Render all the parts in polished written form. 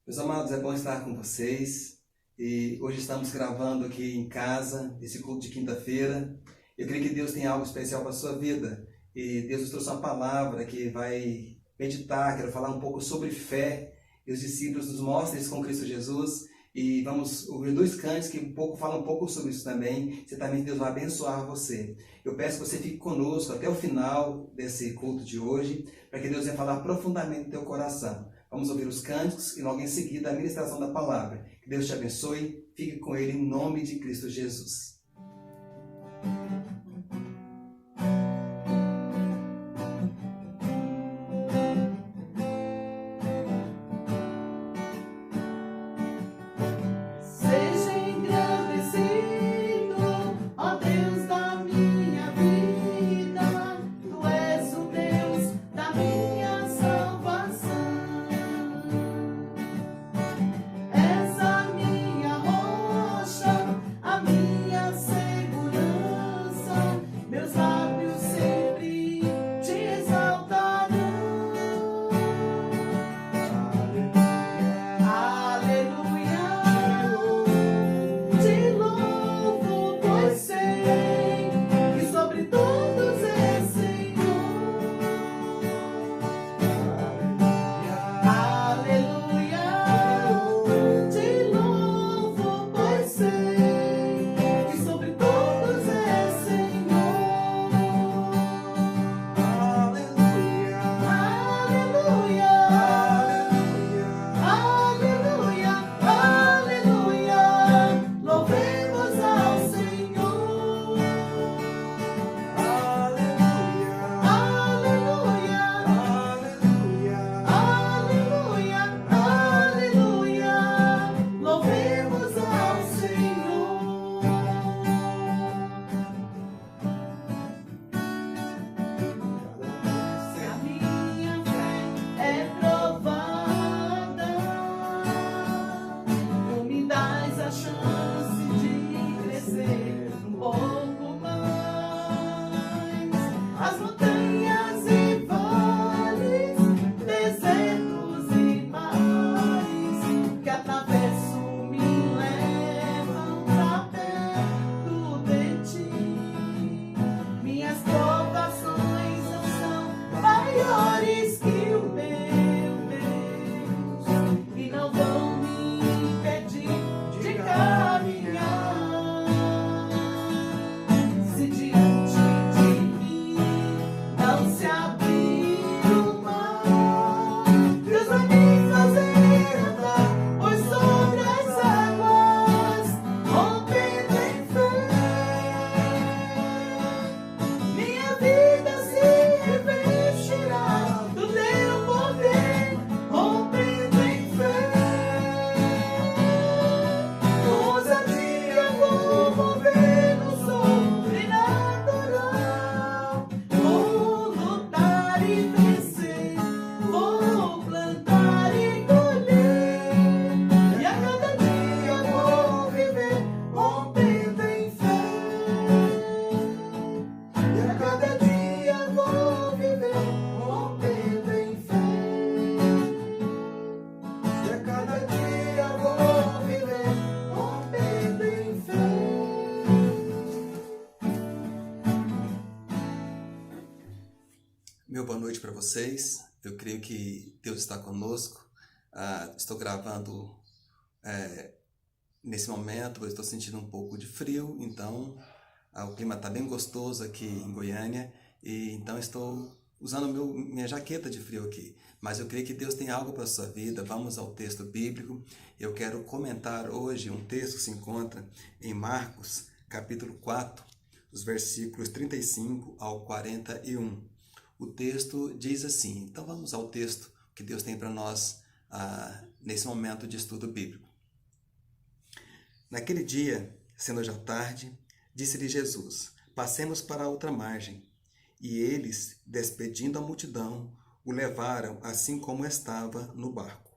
Meus amados, é bom estar com vocês e hoje estamos gravando aqui em casa, esse culto de quinta-feira. Eu creio que Deus tem algo especial para a sua vida e Deus nos trouxe uma palavra que vai meditar, quero falar um pouco sobre fé e os discípulos nos mostram isso com Cristo Jesus e vamos ouvir dois cantos que falam um pouco sobre isso também. Certamente Deus vai abençoar você. Eu peço que você fique conosco até o final desse culto de hoje para que Deus venha falar profundamente no teu coração. Vamos ouvir os cânticos e logo em seguida a ministração da palavra. Que Deus te abençoe. Fique com Ele em nome de Cristo Jesus. Meu boa noite para vocês. Eu creio que Deus está conosco. Estou gravando nesse momento, eu estou sentindo um pouco de frio, então o clima está bem gostoso aqui em Goiânia, e então estou usando minha jaqueta de frio aqui. Mas eu creio que Deus tem algo para a sua vida. Vamos ao texto bíblico. Eu quero comentar hoje um texto que se encontra em Marcos, capítulo 4, os versículos 35 ao 41. O texto diz assim, então vamos ao texto que Deus tem para nós nesse momento de estudo bíblico. Naquele dia, sendo já tarde, disse-lhe Jesus, passemos para a outra margem. E eles, despedindo a multidão, o levaram assim como estava no barco.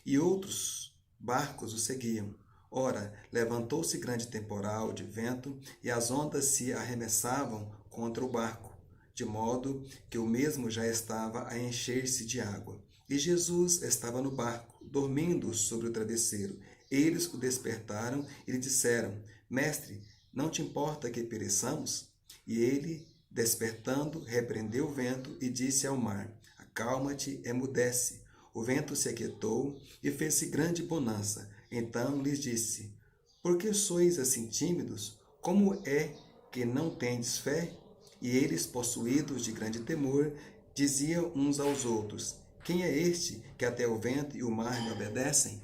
E outros barcos o seguiam. Ora, levantou-se grande temporal de vento e as ondas se arremessavam contra o barco, de modo que o mesmo já estava a encher-se de água. E Jesus estava no barco, dormindo sobre o travesseiro. Eles o despertaram e lhe disseram: Mestre, não te importa que pereçamos? E ele, despertando, repreendeu o vento e disse ao mar: Acalma-te, emudece. O vento se aquietou e fez-se grande bonança. Então lhes disse: Por que sois assim tímidos? Como é que não tendes fé? E eles, possuídos de grande temor, diziam uns aos outros: Quem é este que até o vento e o mar lhe obedecem?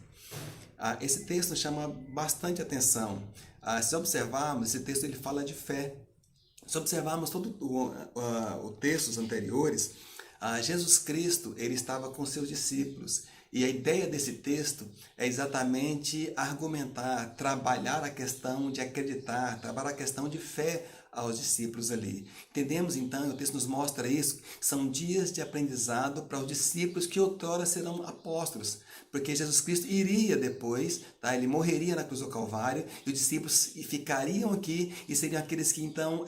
Esse texto chama bastante atenção. Se observarmos, esse texto ele fala de fé. Se observarmos todos os textos anteriores, Jesus Cristo ele estava com seus discípulos. E a ideia desse texto é exatamente argumentar, trabalhar a questão de acreditar, trabalhar a questão de fé aos discípulos ali. Entendemos então, o texto nos mostra isso, são dias de aprendizado para os discípulos que outrora serão apóstolos, porque Jesus Cristo iria depois, tá? Ele morreria na cruz do Calvário, e os discípulos ficariam aqui e seriam aqueles que então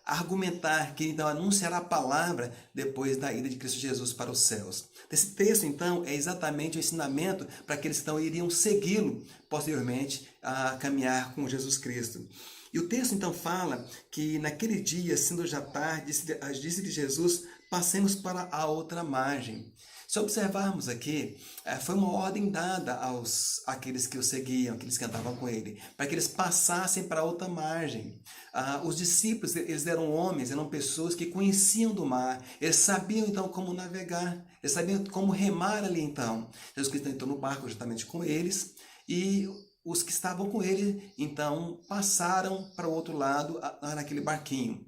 argumentar, que então anunciará a palavra depois da ida de Cristo Jesus para os céus. Esse texto então é exatamente o ensinamento para aqueles que então iriam segui-lo posteriormente a caminhar com Jesus Cristo. E o texto então fala que naquele dia, sendo já tarde, disse-lhe Jesus: passemos para a outra margem. Se observarmos aqui, foi uma ordem dada àqueles que o seguiam, aqueles que andavam com ele, para que eles passassem para a outra margem. Os discípulos, eles eram homens, eram pessoas que conheciam do mar, eles sabiam então como navegar, eles sabiam como remar ali então. Jesus Cristo entrou no barco juntamente com eles e os que estavam com ele, então, passaram para o outro lado, naquele barquinho.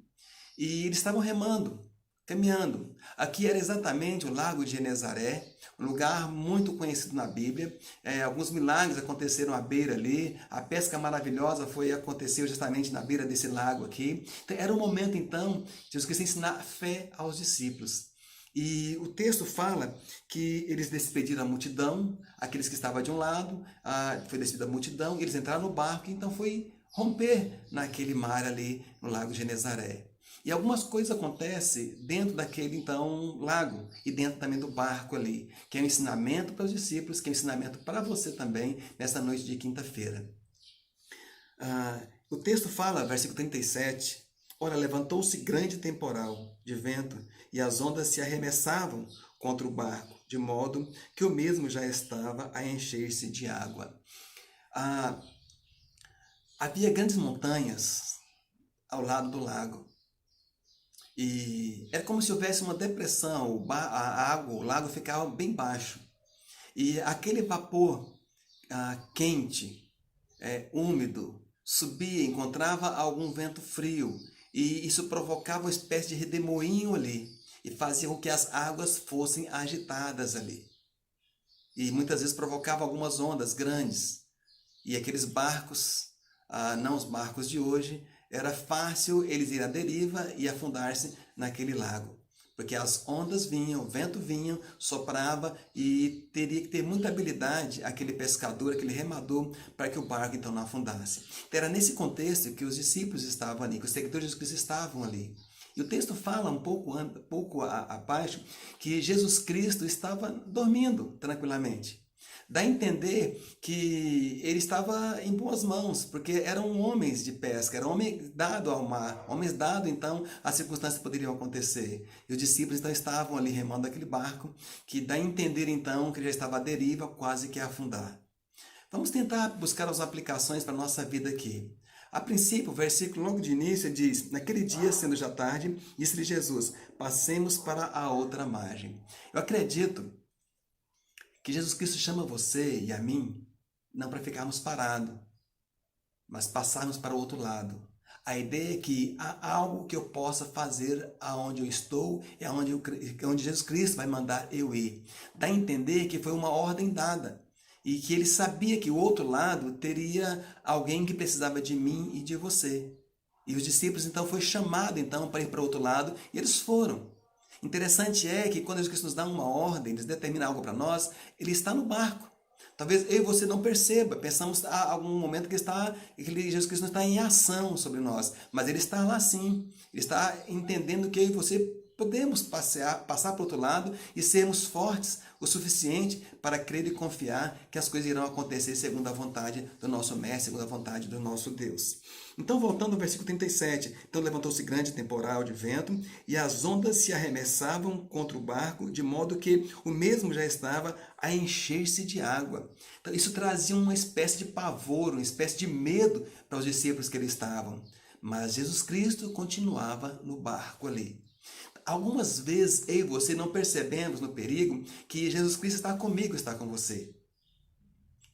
E eles estavam remando, caminhando. Aqui era exatamente o Lago de Genezaré, um lugar muito conhecido na Bíblia. Alguns milagres aconteceram à beira ali. A pesca maravilhosa aconteceu justamente na beira desse lago aqui. Então, era um momento, então, de Jesus Cristo ensinar fé aos discípulos. E o texto fala que eles despediram a multidão, aqueles que estavam de um lado, foi despedida a multidão, e eles entraram no barco, e então foi romper naquele mar ali, no Lago de Genezaré. E algumas coisas acontecem dentro daquele, então, lago, e dentro também do barco ali, que é um ensinamento para os discípulos, que é um ensinamento para você também, nessa noite de quinta-feira. O texto fala, versículo 37, Ora, levantou-se grande temporal de vento, e as ondas se arremessavam contra o barco, de modo que o mesmo já estava a encher-se de água. Havia grandes montanhas ao lado do lago, e era como se houvesse uma depressão, o lago ficava bem baixo, e aquele vapor quente, úmido, subia, encontrava algum vento frio, e isso provocava uma espécie de redemoinho ali e fazia com que as águas fossem agitadas ali. E muitas vezes provocava algumas ondas grandes. E aqueles barcos, não os barcos de hoje, era fácil eles irem à deriva e afundar-se naquele lago. Porque as ondas vinham, o vento vinha, soprava e teria que ter muita habilidade aquele pescador, aquele remador, para que o barco então não afundasse. Então, era nesse contexto que os discípulos estavam ali, que os seguidores de Jesus Cristo estavam ali. E o texto fala um pouco abaixo que Jesus Cristo estava dormindo tranquilamente. Dá a entender que ele estava em boas mãos, porque eram homens de pesca, eram homens dados ao mar, homens dados então às circunstâncias que poderiam acontecer. E os discípulos então estavam ali remando aquele barco, que dá a entender então que ele já estava à deriva, quase que a afundar. Vamos tentar buscar as aplicações para a nossa vida aqui. A princípio, o versículo logo de início diz: Naquele dia, sendo já tarde, disse-lhe Jesus: Passemos para a outra margem. Eu acredito que Jesus Cristo chama você e a mim não para ficarmos parados, mas passarmos para o outro lado. A ideia é que há algo que eu possa fazer aonde eu estou e onde Jesus Cristo vai mandar eu ir. Dá a entender que foi uma ordem dada e que ele sabia que o outro lado teria alguém que precisava de mim e de você. E os discípulos então foi chamado então para ir para o outro lado e eles foram. Interessante é que quando Jesus Cristo nos dá uma ordem, nos determina algo para nós, ele está no barco. Talvez eu e você não perceba, pensamos a algum momento que Jesus Cristo não está em ação sobre nós, mas ele está lá sim. Ele está entendendo que eu e você podemos passar para o outro lado e sermos fortes o suficiente para crer e confiar que as coisas irão acontecer segundo a vontade do nosso Mestre, segundo a vontade do nosso Deus. Então, voltando ao versículo 37, então levantou-se grande temporal de vento e as ondas se arremessavam contra o barco, de modo que o mesmo já estava a encher-se de água. Então, isso trazia uma espécie de pavor, uma espécie de medo para os discípulos que ali estavam. Mas Jesus Cristo continuava no barco ali. Algumas vezes eu e você não percebemos no perigo que Jesus Cristo está comigo, está com você.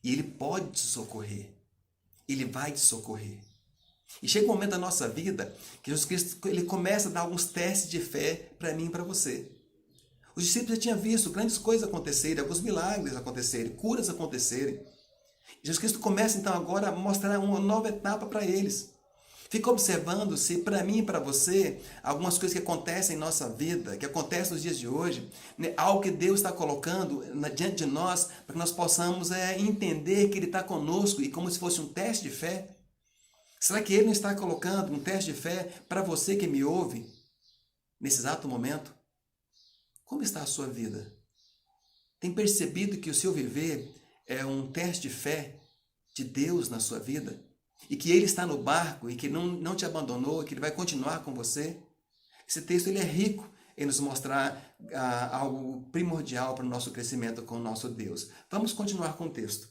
E Ele pode te socorrer. Ele vai te socorrer. E chega um momento da nossa vida que Jesus Cristo ele começa a dar alguns testes de fé para mim e para você. Os discípulos já tinham visto grandes coisas acontecerem, alguns milagres acontecerem, curas acontecerem. Jesus Cristo começa então agora a mostrar uma nova etapa para eles. Fica observando se para mim e para você, algumas coisas que acontecem em nossa vida, que acontecem nos dias de hoje, né, algo que Deus está colocando diante de nós, para que nós possamos entender que Ele está conosco e como se fosse um teste de fé. Será que Ele não está colocando um teste de fé para você que me ouve, nesse exato momento? Como está a sua vida? Tem percebido que o seu viver é um teste de fé de Deus na sua vida? E que Ele está no barco e que não te abandonou, que Ele vai continuar com você? Esse texto ele é rico em nos mostrar algo primordial para o nosso crescimento com o nosso Deus. Vamos continuar com o texto.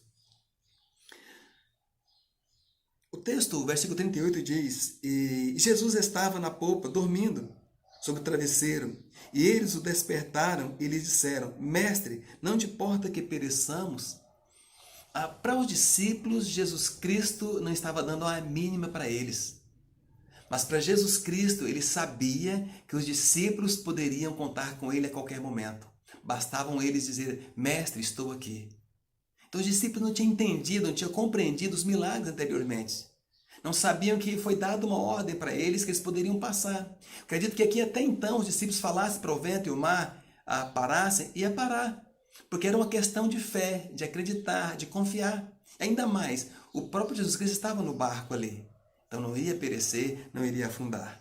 O texto, o versículo 38 diz: E Jesus estava na popa, dormindo, sobre o travesseiro. E eles o despertaram e lhe disseram: Mestre, não te importa que pereçamos? Para os discípulos, Jesus Cristo não estava dando a mínima para eles. Mas para Jesus Cristo, ele sabia que os discípulos poderiam contar com ele a qualquer momento. Bastavam eles dizer: Mestre, estou aqui. Então os discípulos não tinham entendido, não tinham compreendido os milagres anteriormente. Não sabiam que foi dada uma ordem para eles que eles poderiam passar. Acredito que aqui até então os discípulos falassem para o vento e o mar parassem, ia parar. Porque era uma questão de fé, de acreditar, de confiar. Ainda mais, o próprio Jesus Cristo estava no barco ali. Então não ia perecer, não iria afundar.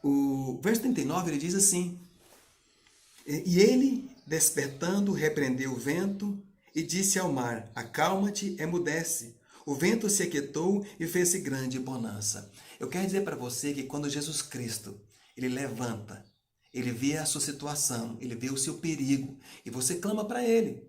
O verso 39 ele diz assim: E ele, despertando, repreendeu o vento e disse ao mar: Acalma-te, emudece. O vento se aquietou e fez-se grande bonança. Eu quero dizer para você que quando Jesus Cristo ele levanta, ele vê a sua situação, ele vê o seu perigo e você clama para ele.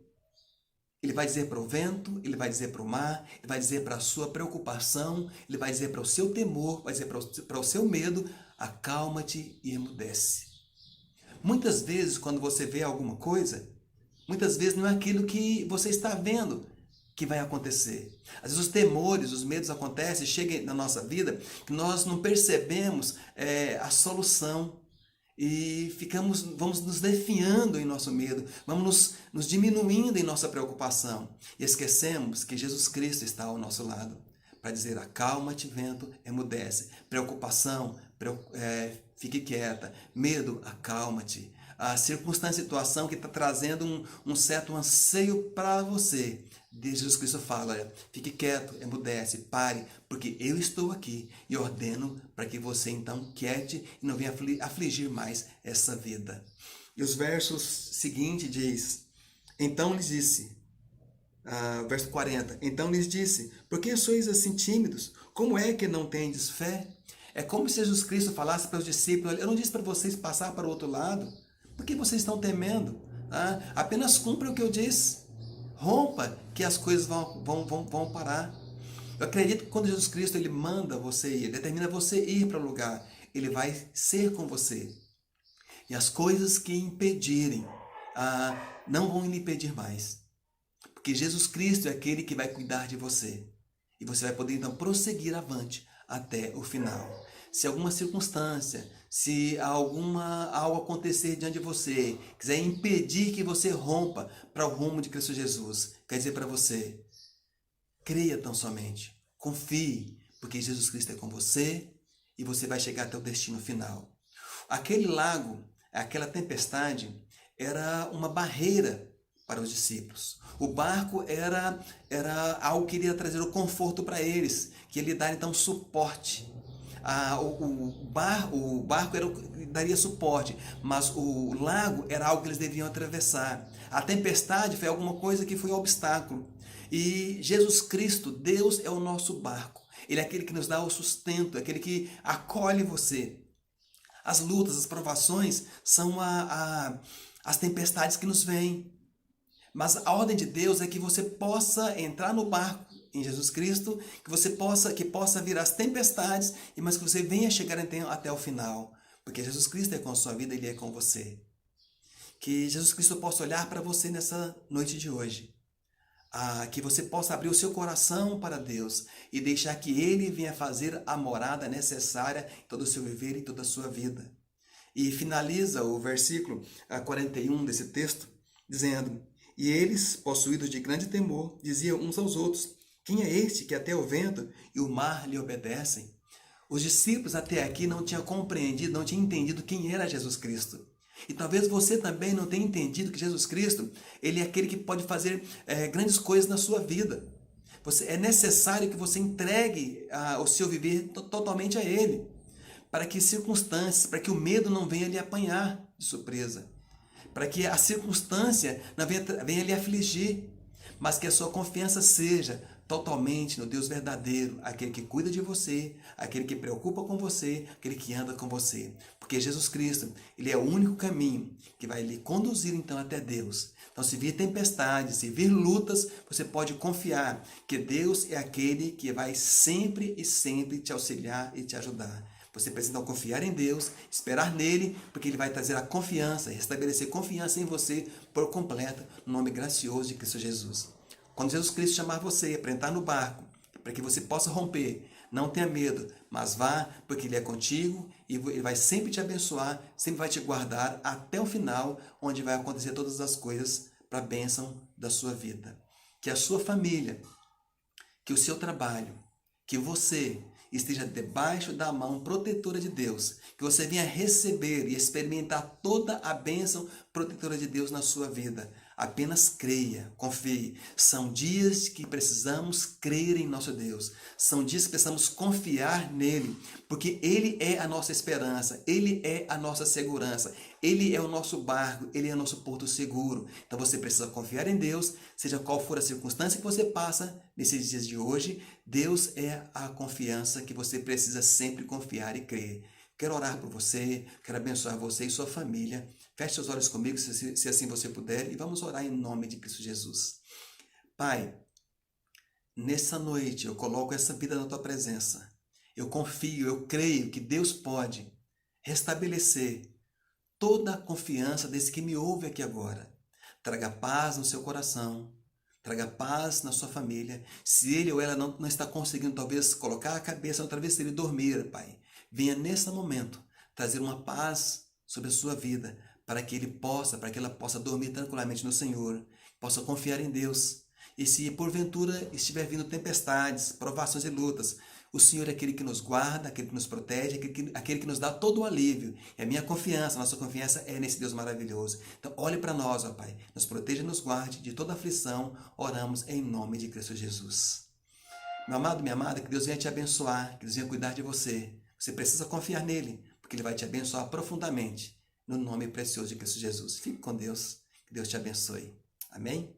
Ele vai dizer para o vento, ele vai dizer para o mar, ele vai dizer para a sua preocupação, ele vai dizer para o seu temor, vai dizer para o seu medo: acalma-te e emudece. Muitas vezes, quando você vê alguma coisa, muitas vezes não é aquilo que você está vendo que vai acontecer. Às vezes os temores, os medos acontecem, chegam na nossa vida, que nós não percebemos a solução. E vamos nos definhando em nosso medo, vamos nos diminuindo em nossa preocupação. E esquecemos que Jesus Cristo está ao nosso lado para dizer: acalma-te, vento, emudece. Preocupação, fique quieta. Medo, acalma-te. A circunstância, situação que está trazendo um certo anseio para você, Jesus Cristo fala: olha, fique quieto, emudece, pare, porque eu estou aqui e ordeno para que você então quiete e não venha afligir mais essa vida. E os versos seguintes diz: então lhes disse, verso 40, então lhes disse: por que sois assim tímidos? Como é que não tendes fé? É como se Jesus Cristo falasse para os discípulos: eu não disse para vocês passar para o outro lado, por que vocês estão temendo? Apenas cumpra o que eu disse. Rompa, que as coisas vão parar. Eu acredito que quando Jesus Cristo ele manda você ir, determina você ir para o lugar, ele vai ser com você. E as coisas que impedirem, não vão lhe impedir mais. Porque Jesus Cristo é aquele que vai cuidar de você. E você vai poder então prosseguir avante até o final. Se alguma circunstância, se algo acontecer diante de você, quiser impedir que você rompa para o rumo de Cristo Jesus, quer dizer para você: creia tão somente, confie, porque Jesus Cristo é com você e você vai chegar até o destino final. Aquele lago, aquela tempestade, era uma barreira para os discípulos. O barco era algo que iria trazer o conforto para eles, que ia lhe dar então suporte. o barco era daria suporte, mas o lago era algo que eles deviam atravessar. A tempestade foi alguma coisa que foi um obstáculo. E Jesus Cristo, Deus é o nosso barco. Ele é aquele que nos dá o sustento, é aquele que acolhe você. As lutas, as provações são as tempestades que nos vêm. Mas a ordem de Deus é que você possa entrar no barco em Jesus Cristo, que possa vir as tempestades, mas que você venha chegar até o final. Porque Jesus Cristo é com a sua vida, Ele é com você. Que Jesus Cristo possa olhar para você nessa noite de hoje. Que você possa abrir o seu coração para Deus e deixar que Ele venha fazer a morada necessária em todo o seu viver e toda a sua vida. E finaliza o versículo 41 desse texto, dizendo: E eles, possuídos de grande temor, diziam uns aos outros: Quem é este que até o vento e o mar lhe obedecem? Os discípulos até aqui não tinham compreendido, não tinham entendido quem era Jesus Cristo. E talvez você também não tenha entendido que Jesus Cristo, Ele é aquele que pode fazer grandes coisas na sua vida. É necessário que você entregue o seu viver totalmente a Ele, para que circunstâncias, para que o medo não venha lhe apanhar de surpresa, para que a circunstância não venha lhe afligir, mas que a sua confiança seja totalmente no Deus verdadeiro, aquele que cuida de você, aquele que preocupa com você, aquele que anda com você. Porque Jesus Cristo, Ele é o único caminho que vai lhe conduzir então até Deus. Então, se vir tempestades, se vir lutas, você pode confiar que Deus é aquele que vai sempre e sempre te auxiliar e te ajudar. Você precisa então confiar em Deus, esperar nele, porque Ele vai trazer a confiança, restabelecer confiança em você por completo, no nome gracioso de Cristo Jesus. Quando Jesus Cristo chamar você para entrar no barco, para que você possa romper, não tenha medo, mas vá, porque Ele é contigo e Ele vai sempre te abençoar, sempre vai te guardar até o final, onde vai acontecer todas as coisas para a bênção da sua vida. Que a sua família, que o seu trabalho, que você esteja debaixo da mão protetora de Deus, que você venha receber e experimentar toda a bênção protetora de Deus na sua vida. Apenas creia, confie. São dias que precisamos crer em nosso Deus. São dias que precisamos confiar nele, porque Ele é a nossa esperança, Ele é a nossa segurança, Ele é o nosso barco, Ele é o nosso porto seguro. Então você precisa confiar em Deus, seja qual for a circunstância que você passa nesses dias de hoje. Deus é a confiança que você precisa sempre confiar e crer. Quero orar por você, quero abençoar você e sua família. Feche seus olhos comigo, se assim você puder, e vamos orar em nome de Cristo Jesus. Pai, nessa noite eu coloco essa vida na Tua presença. Eu confio, eu creio que Deus pode restabelecer toda a confiança desse que me ouve aqui agora. Traga paz no seu coração, traga paz na sua família. Se ele ou ela não está conseguindo talvez colocar a cabeça no travesseiro e dormir, Pai, venha nesse momento trazer uma paz sobre a sua vida, para que ela possa dormir tranquilamente no Senhor, possa confiar em Deus. E se porventura estiver vindo tempestades, provações e lutas, o Senhor é aquele que nos guarda, aquele que nos protege, aquele que nos dá todo o alívio. E a minha confiança, a nossa confiança é nesse Deus maravilhoso. Então olhe para nós, ó Pai, nos proteja e nos guarde de toda aflição. Oramos em nome de Cristo Jesus. Meu amado, minha amada, que Deus venha te abençoar, que Deus venha cuidar de você. Você precisa confiar nele, porque Ele vai te abençoar profundamente, no nome precioso de Cristo Jesus. Fique com Deus, que Deus te abençoe. Amém?